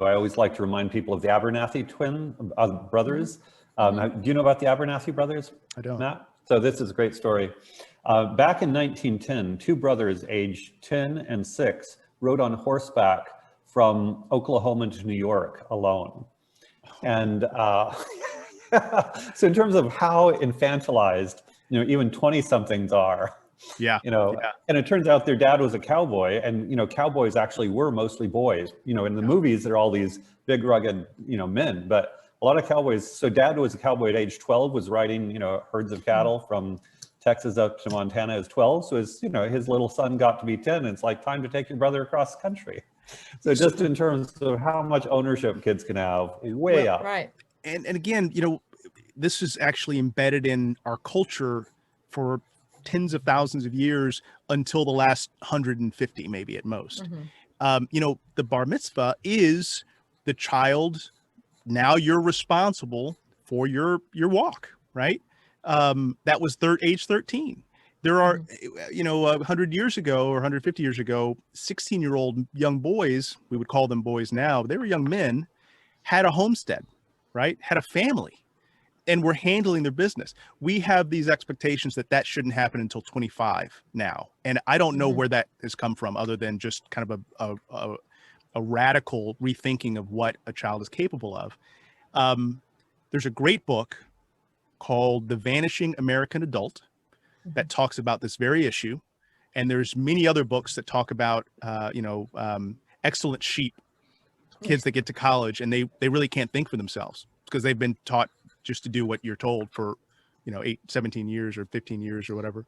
I always like to remind people of the Abernathy brothers. Do you know about the Abernathy brothers? I don't. Matt? So this is a great story. Back in 1910, two brothers aged 10 and 6 rode on horseback from Oklahoma to New York alone. And so in terms of how infantilized, even 20-somethings are, and it turns out their dad was a cowboy, and, cowboys actually were mostly boys. In the movies, they're all these big, rugged, men, but a lot of cowboys. So dad was a cowboy at age 12, was riding, herds of cattle from Texas up to Montana as 12. So his little son got to be 10, and it's like time to take your brother across the country. So just in terms of how much ownership kids can have, way up. Right. And again, this is actually embedded in our culture for tens of thousands of years until the last 150, maybe at most. The bar mitzvah is the child. Now you're responsible for your walk, right? That was age 13. There are, 100 years ago or 150 years ago, 16-year-old young boys, we would call them boys now, they were young men, had a homestead, right? Had a family, and were handling their business. We have these expectations that shouldn't happen until 25 now. And I don't know where that has come from, other than just kind of a radical rethinking of what a child is capable of. There's a great book called The Vanishing American Adult that talks about this very issue. And there's many other books that talk about, excellent sheep, kids that get to college and they really can't think for themselves because they've been taught just to do what you're told for, 17 years or 15 years or whatever.